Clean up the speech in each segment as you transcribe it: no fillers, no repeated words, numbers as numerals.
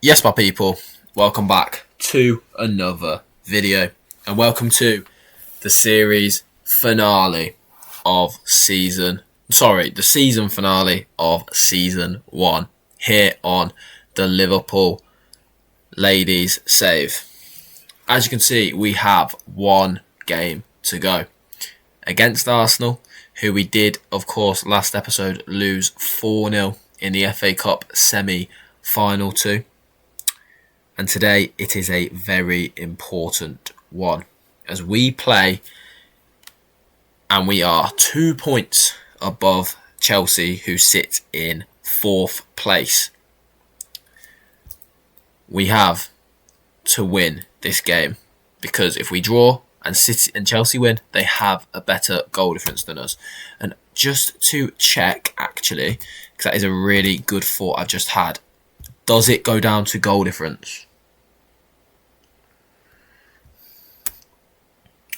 Yes, my people, welcome back to another video and welcome to the series finale of the season finale of season 1 here on the Liverpool Ladies Save. As you can see, we have one game to go against Arsenal, who we did, of course, last episode lose 4-0 in the FA Cup semi-final to. And today it is a very important one as we play and we are 2 points above Chelsea, who sit in 4th place. We have to win this game because if we draw and City and Chelsea win, they have a better goal difference than us. And just to check, actually, because that is a really good thought I've just had, does it go down to goal difference?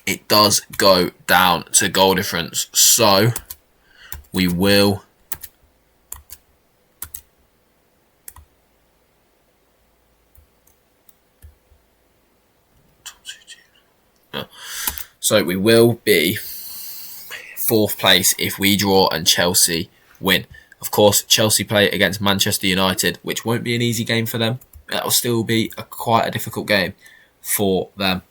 It does go down to goal difference. So we will be 4th place if we draw and Chelsea win. Of course, Chelsea play against Manchester United, which won't be an easy game for them. That will still be quite a difficult game for them.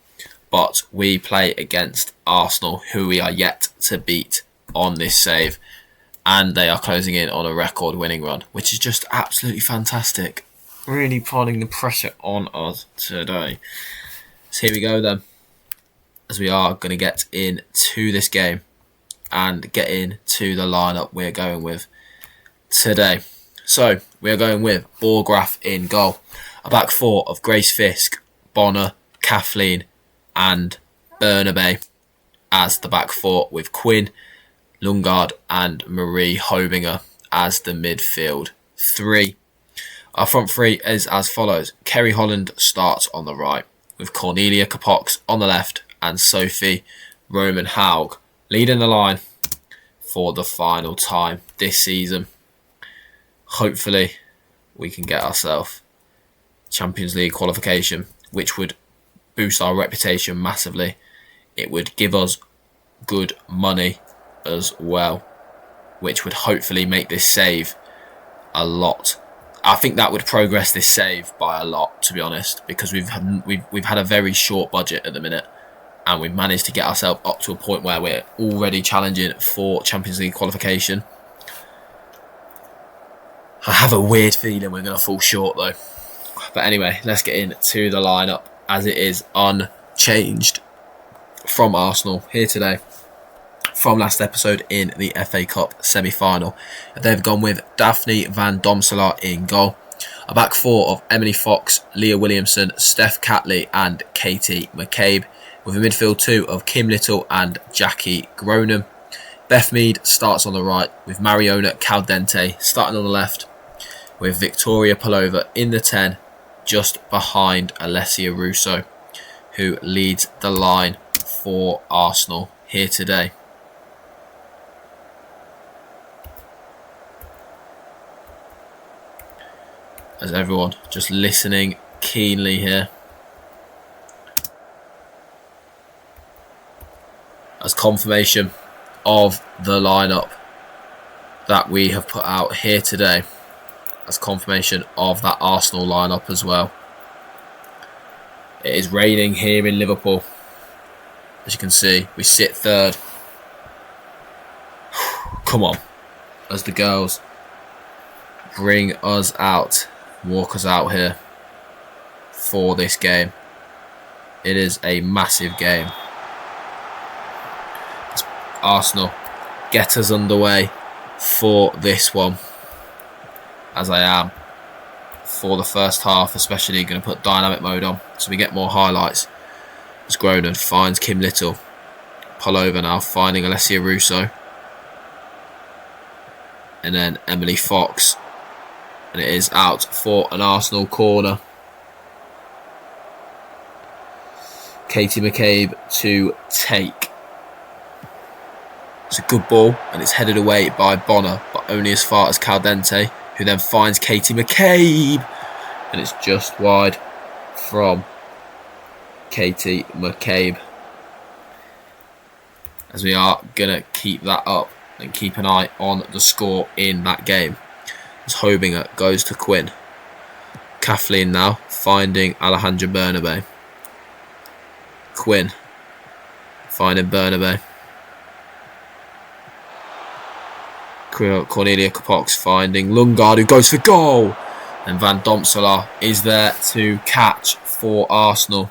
But we play against Arsenal, who we are yet to beat on this save. And they are closing in on a record winning run, which is just absolutely fantastic. Really putting the pressure on us today. So here we go then, as we are going to get into this game and get into the lineup we're going with today. So we are going with Borgraf in goal. A back four of Grace Fisk, Bonner, Kathleen and Bernabé as the back four, with Quinn, Lundgaard and Marie Hobinger as the midfield three. Our front three is as follows. Kerry Holland starts on the right, with Cornelia Capox on the left and Sophie Roman Haug leading the line for the final time this season. Hopefully we can get ourselves Champions League qualification, which would boost our reputation massively. It would give us good money as well, which would hopefully make this save a lot. I think that would progress this save by a lot, to be honest, because we've had a very short budget at the minute, and we've managed to get ourselves up to a point where we're already challenging for Champions League qualification. I have a weird feeling we're going to fall short though. But anyway, let's get into the lineup, as it is unchanged from Arsenal here today from last episode in the FA Cup semi-final. They've gone with Daphne van Domselaar in goal. A back four of Emily Fox, Leah Williamson, Steph Catley and Katie McCabe, with a midfield two of Kim Little and Jackie Gronem. Beth Mead starts on the right, with Mariona Caldente starting on the left, with Victoria Palova in the 10, just behind Alessia Russo, who leads the line for Arsenal here today. As everyone just listening keenly here, as confirmation of the lineup that we have put out here today, as confirmation of that Arsenal lineup as well. It is raining here in Liverpool. As you can see, we sit third. Come on, as the girls bring us out, walk us out here for this game. It is a massive game. Arsenal get us underway for this one, as I am for the first half, especially going to put dynamic mode on so we get more highlights. As Gronen finds Kim Little, Palova now finding Alessia Russo, and then Emily Fox, and it is out for an Arsenal corner. Katie McCabe to take. It's a good ball and it's headed away by Bonner, but only as far as Caldente, who then finds Katie McCabe. and it's just wide from Katie McCabe. As we are going to keep that up and keep an eye on the score in that game. As Hobinger goes to Quinn. Kathleen now finding Alejandra Bernabe. Quinn finding Bernabe. Cornelia Capox finding Lundgaard, who goes for goal. And Van Domselaar is there to catch for Arsenal.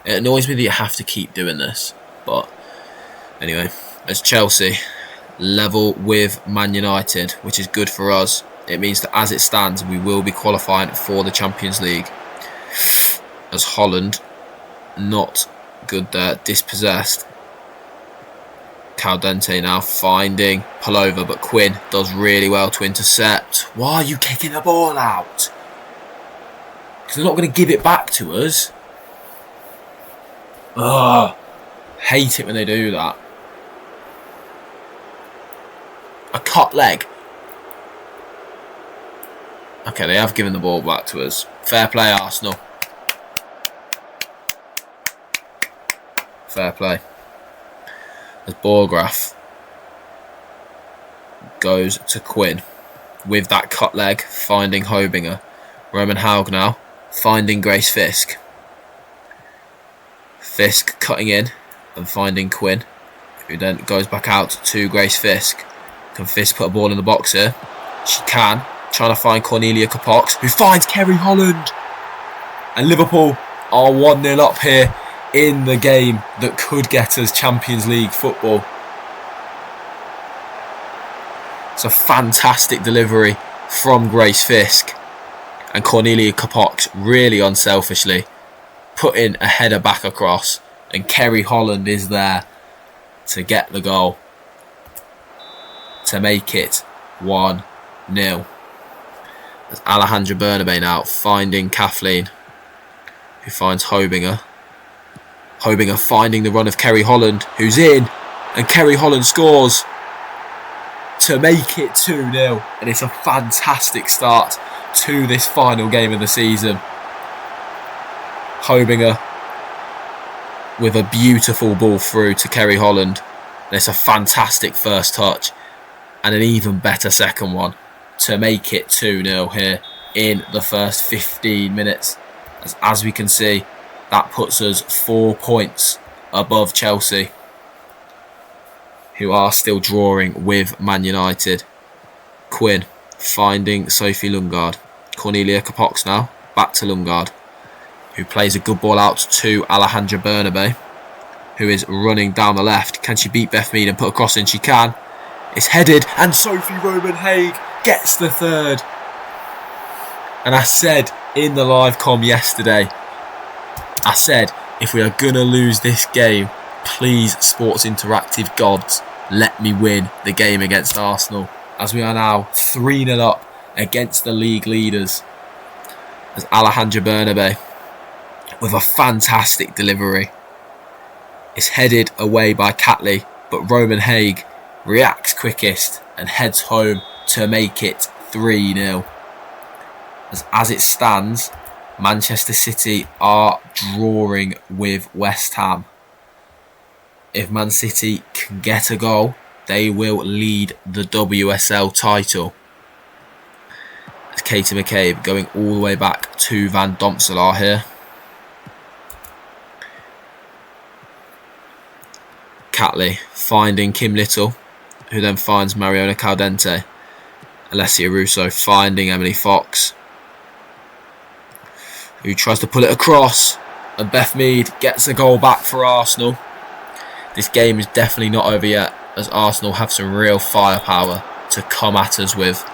It annoys me that you have to keep doing this. But anyway, as Chelsea level with Man United, which is good for us. It means that as it stands, we will be qualifying for the Champions League. As Holland, not good there, dispossessed. Caldente now finding Palova, but Quinn does really well to intercept. Why are you kicking the ball out? Because they're not going to give it back to us. Ugh. Hate it when they do that. A cut leg. Okay, they have given the ball back to us. Fair play, Arsenal. Fair play. As Borgraf goes to Quinn with that cut leg, finding Hobinger. Roman Haug now finding Grace Fisk. Fisk cutting in and finding Quinn, who then goes back out to Grace Fisk. Can Fisk put a ball in the box here? She can. Trying to find Cornelia Capox, who finds Kerry Holland. And Liverpool are 1-0 up here in the game that could get us Champions League football. It's a fantastic delivery from Grace Fisk. And Cornelia Capox really unselfishly putting a header back across. And Kerry Holland is there to get the goal, to make it 1-0. There's Alejandra Bernabe now finding Kathleen, who finds Hobinger. Hobinger finding the run of Kerry Holland, who's in, and Kerry Holland scores to make it 2-0. And it's a fantastic start to this final game of the season. Hobinger with a beautiful ball through to Kerry Holland. And it's a fantastic first touch and an even better second one to make it 2-0 here in the first 15 minutes. As we can see, that puts us 4 points above Chelsea, who are still drawing with Man United. Quinn finding Sophie Lundgaard. Cornelia Capox now, back to Lundgaard, who plays a good ball out to Alejandra Bernabe, who is running down the left. Can she beat Beth Mead and put a cross in? She can. It's headed, and Sophie Roman Haig gets the third. And I said in the live com yesterday, I said, if we are going to lose this game, please, Sports Interactive gods, let me win the game against Arsenal. As we are now 3-0 up against the league leaders. As Alejandra Bernabe with a fantastic delivery. It's headed away by Catley, but Roman Haig reacts quickest and heads home to make it 3-0. As it stands, Manchester City are drawing with West Ham. If Man City can get a goal, they will lead the WSL title. As Katie McCabe going all the way back to Van Domselaar here. Catley finding Kim Little, who then finds Mariona Caldente. Alessia Russo finding Emily Fox, who tries to pull it across, and Beth Mead gets a goal back for Arsenal. This game is definitely not over yet, as Arsenal have some real firepower to come at us with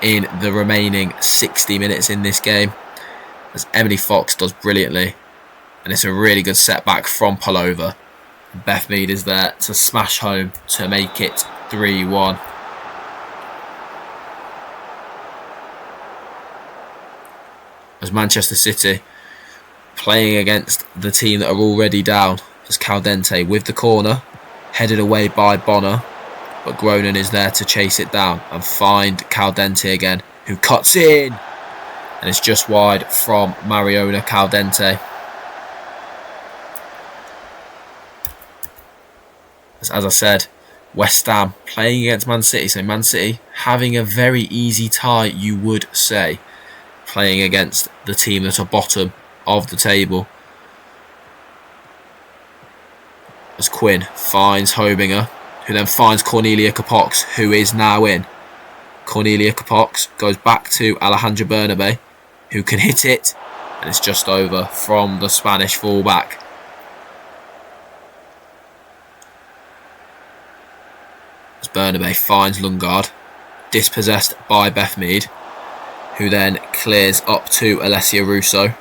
in the remaining 60 minutes in this game. As Emily Fox does brilliantly, and it's a really good setback from Palova. Beth Mead is there to smash home to make it 3-1. As Manchester City playing against the team that are already down, as Caldente with the corner, headed away by Bonner, but Groningen is there to chase it down and find Caldente again, who cuts in, and it's just wide from Mariona Caldente. As I said, West Ham playing against Man City, so Man City having a very easy tie, you would say, playing against the team that are bottom of the table. As Quinn finds Hobinger, who then finds Cornelia Capox, who is now in. Cornelia Capox goes back to Alejandra Bernabe, who can hit it, and it's just over from the Spanish fullback. As Bernabe finds Lundgaard, dispossessed by Beth Mead, who then clears up to Alessia Russo.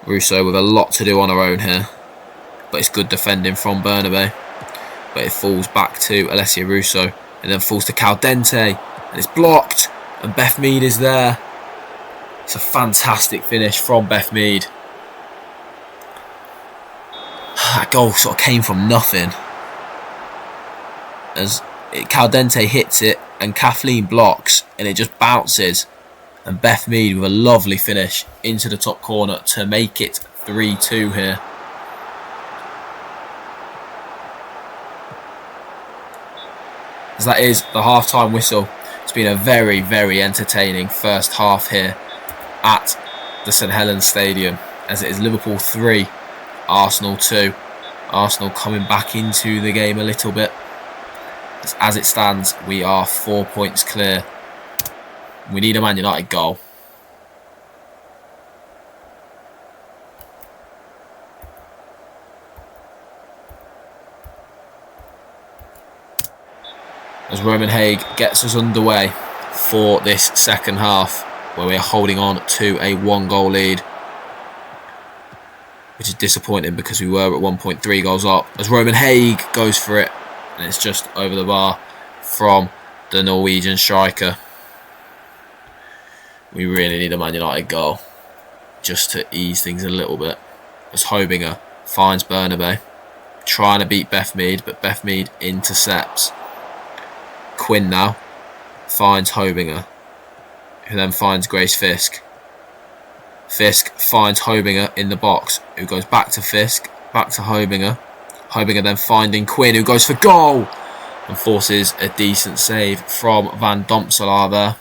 Russo with a lot to do on her own here, but it's good defending from Bernabe. But it falls back to Alessia Russo, and then falls to Caldente, and it's blocked, and Beth Mead is there. It's a fantastic finish from Beth Mead. That goal sort of came from nothing, as Caldente hits it and Kathleen blocks, and it just bounces, and Beth Mead with a lovely finish into the top corner to make it 3-2 here. As that is the half-time whistle. It's been a very, very entertaining first half here at the St Helens Stadium, as it is Liverpool 3, Arsenal 2. Arsenal coming back into the game a little bit. As it stands, we are 4 points clear. We need a Man United goal. As Roman Haig gets us underway for this second half, where we are holding on to a 1-goal lead, which is disappointing because we were at 1.3 goals up. As Roman Haig goes for it, and it's just over the bar from the Norwegian striker. We really need a Man United goal just to ease things a little bit. As Hobinger finds Bernabe, trying to beat Beth Mead, but Beth Mead intercepts. Quinn now finds Hobinger, who then finds Grace Fisk. Fisk finds Hobinger in the box, who goes back to Fisk, back to Hobinger. Hobinger then finding Quinn, who goes for goal and forces a decent save from Van Domselaar there.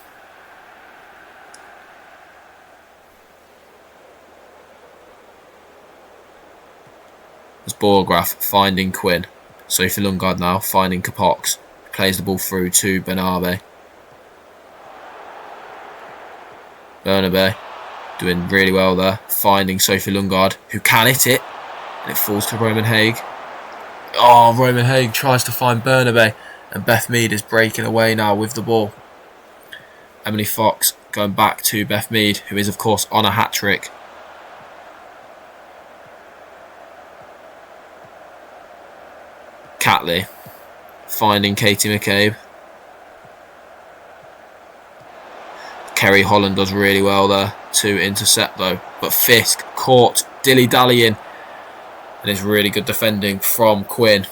As Borgraf finding Quinn. Sophie Lundgaard now finding Capox. Plays the ball through to Bernabe. Bernabe doing really well there, finding Sophie Lundgaard, who can hit it, and it falls to Roman Haig. Oh, Roman Haig tries to find Bernabe, and Beth Mead is breaking away now with the ball. Emily Fox going back to Beth Mead, who is of course on a hat-trick. Catley finding Katie McCabe. Kerry Holland does really well there to intercept though, but Fisk caught dilly-dallying, and it's really good defending from Quinn,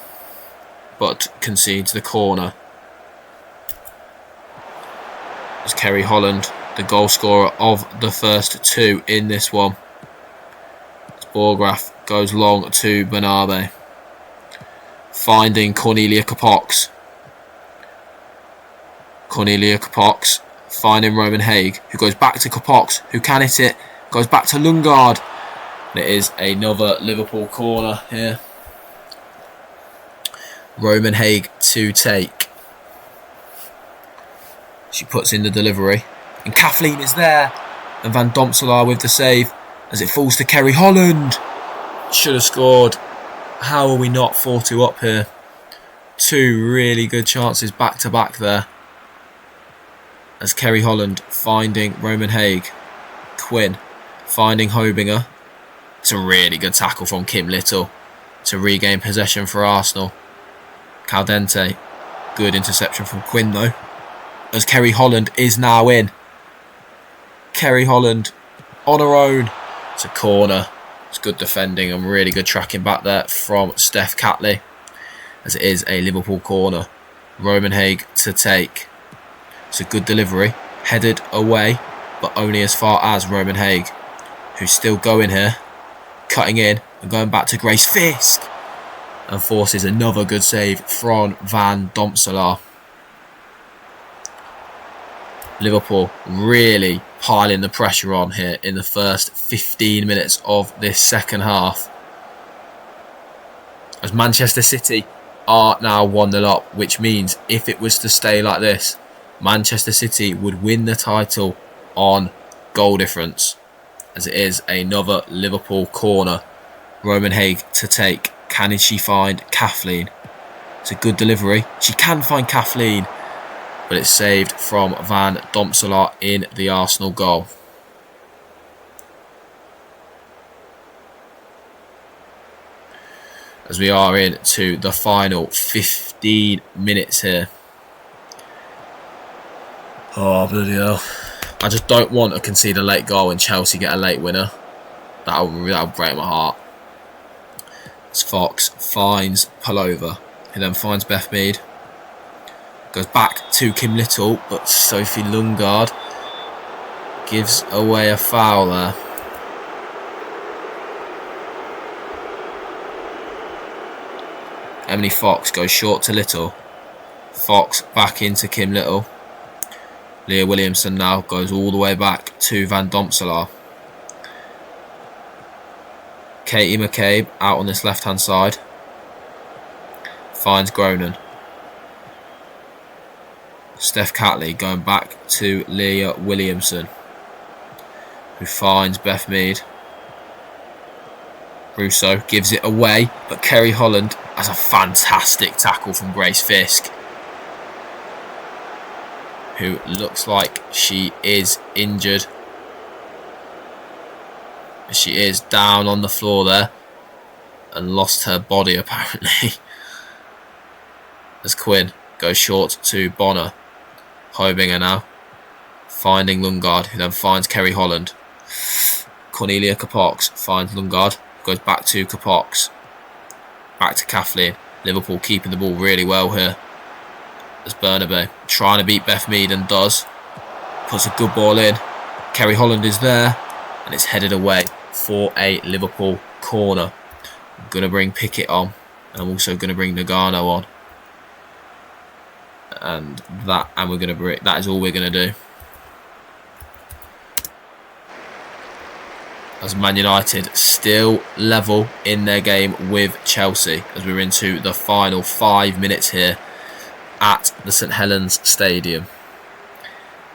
but concedes the corner. As Kerry Holland, the goal scorer of the first two in this one. As Borgraf goes long to Bernabe, finding Cornelia Capox. Cornelia Capox finding Roman Haig, who goes back to Capox, who can hit it, goes back to Lundgaard. And it is another Liverpool corner here. Roman Haig to take. She puts in the delivery, and Kathleen is there, and Van Domselaar with the save as it falls to Kerry Holland. Should have scored. How are we not 4-2 up here? Two really good chances back to back there. As Kerry Holland finding Roman Haig. Quinn finding Hobinger. It's a really good tackle from Kim Little to regain possession for Arsenal. Caldente, good interception from Quinn though. As Kerry Holland is now in. Kerry Holland on her own. It's a corner. It's good defending and really good tracking back there from Steph Catley, as it is a Liverpool corner. Roman Haig to take. It's a good delivery. Headed away, but only as far as Roman Haig, who's still going here. Cutting in and going back to Grace Fisk. And forces another good save from Van Domselaar. Liverpool really piling the pressure on here in the first 15 minutes of this second half. As Manchester City are now 1-0 up, which means if it was to stay like this, Manchester City would win the title on goal difference. As it is another Liverpool corner. Roman Haig to take. Can she find Kathleen? It's a good delivery. She can find Kathleen, but it's saved from Van Domselaar in the Arsenal goal. As we are into the final 15 minutes here. Oh, bloody hell. I just don't want to concede a late goal and Chelsea get a late winner. That'll break my heart. As Fox finds Pullover, who then finds Beth Mead. Goes back to Kim Little, but Sophie Lundgaard gives away a foul there. Emily Fox goes short to Little. Fox back into Kim Little. Leah Williamson now goes all the way back to Van Domselaar. Katie McCabe out on this left hand side. Finds Gronin. Steph Catley going back to Leah Williamson, who finds Beth Mead. Russo gives it away, but Kerry Holland has a fantastic tackle from Grace Fisk, who looks like she is injured. She is down on the floor there and lost her body apparently. As Quinn goes short to Bonner. Hobinger now finding Lundgaard, who then finds Kerry Holland. Cornelia Capox finds Lundgaard, goes back to Capox. Back to Kathleen. Liverpool keeping the ball really well here. As Bernabe trying to beat Beth Mead and does. Puts a good ball in. Kerry Holland is there and it's headed away for a Liverpool corner. I'm going to bring Pickett on, and I'm also going to bring Nagano on. And we're going to bring, that is all we're going to do. As Man United still level in their game with Chelsea, as we're into the final 5 minutes here at the St Helens Stadium.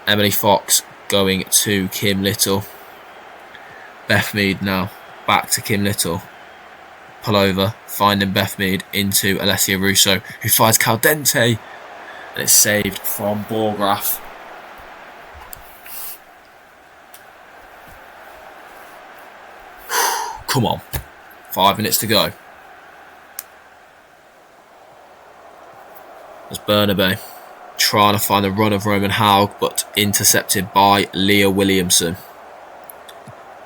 Emily Fox going to Kim Little. Beth Mead now back to Kim Little. Pullover finding Beth Mead into Alessia Russo, who finds Caldente, and it's saved from Borgraf. Come on, 5 minutes to go. As Bernabe trying to find the run of Roman Haug, but intercepted by Leah Williamson.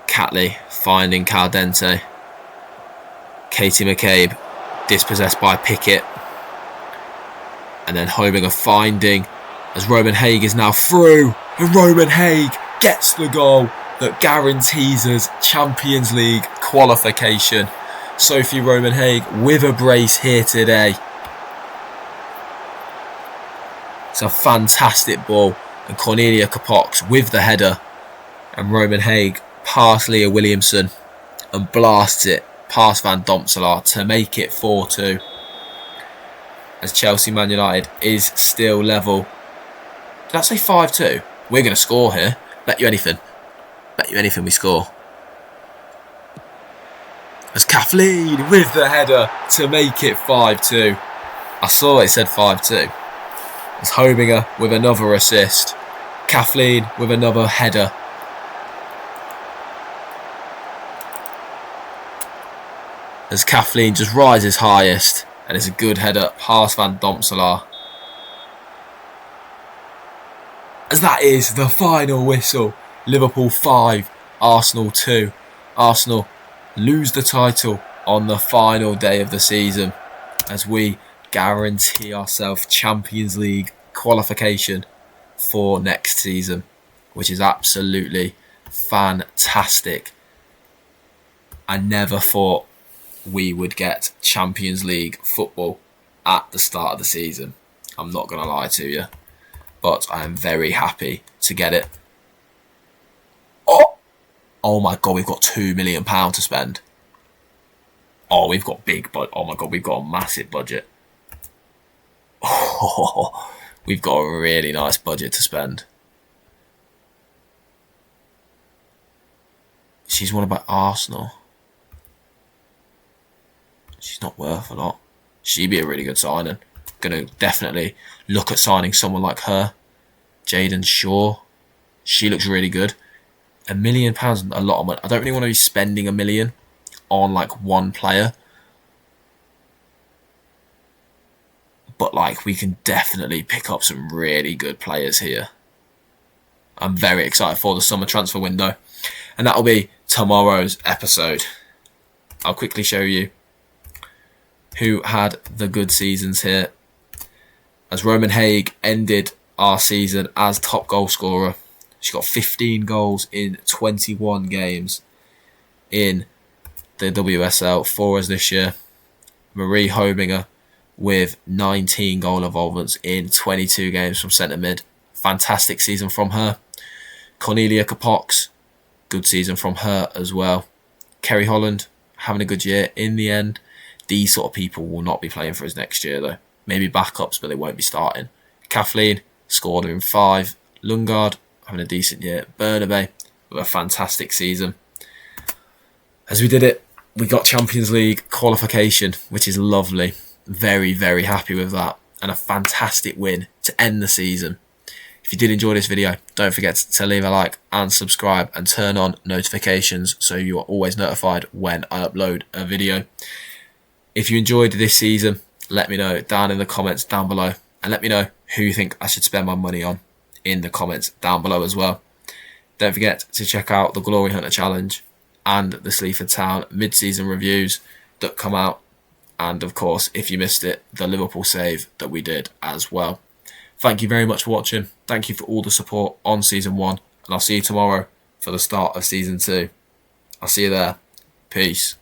Catley finding Caldente. Katie McCabe dispossessed by Pickett. And then Hobinger finding, as Roman Haig is now through. And Roman Haig gets the goal that guarantees us Champions League qualification. Sophie Roman Haig with a brace here today. It's a fantastic ball. And Cornelia Capox with the header. And Roman Haig past Leah Williamson and blasts it past Van Domselaar to make it 4-2. As Chelsea Man United is still level. Did I say 5-2? We're going to score here. Bet you anything. Bet you anything we score. As Kathleen with the header to make it 5-2. I saw it said 5-2. As Hobinger with another assist. Kathleen with another header. As Kathleen just rises highest. And it's a good header past Van Domselaar. As that is the final whistle. Liverpool 5, Arsenal 2. Arsenal lose the title on the final day of the season, as we guarantee ourselves Champions League qualification for next season, which is absolutely fantastic. I never thought we would get Champions League football at the start of the season. I'm not going to lie to you, but I am very happy to get it. Oh my God, we've got £2 million to spend. Oh, we've got big, but oh my God, we've got a massive budget. Oh, we've got a really nice budget to spend. She's won about Arsenal. She's not worth a lot. She'd be a really good signing. Gonna definitely look at signing someone like her. Jayden Shaw. She looks really good. £1 million, a lot of money. I don't really want to be spending $1 million on like one player. But like we can definitely pick up some really good players here. I'm very excited for the summer transfer window. And that'll be tomorrow's episode. I'll quickly show you who had the good seasons here. As Roman Haig ended our season as top goal scorer. She got 15 goals in 21 games in the WSL for us this year. Marie Hobinger with 19 goal involvements in 22 games from centre mid. Fantastic season from her. Cornelia Capox, good season from her as well. Kerry Holland having a good year in the end. These sort of people will not be playing for us next year though. Maybe backups, but they won't be starting. Kathleen scored in 5. Lungard having a decent year. Bernabe with a fantastic season. As we did it, we got Champions League qualification, which is lovely. Very, very happy with that. And a fantastic win to end the season. If you did enjoy this video, don't forget to leave a like and subscribe and turn on notifications so you are always notified when I upload a video. If you enjoyed this season, let me know down in the comments down below. And let me know who you think I should spend my money on in the comments down below as well. Don't forget to check out the Glory Hunter Challenge and the Sleaford Town mid-season reviews that come out. And of course, if you missed it, the Liverpool save that we did as well. Thank you very much for watching. Thank you for all the support on Season 1. And I'll see you tomorrow for the start of Season 2. I'll see you there. Peace.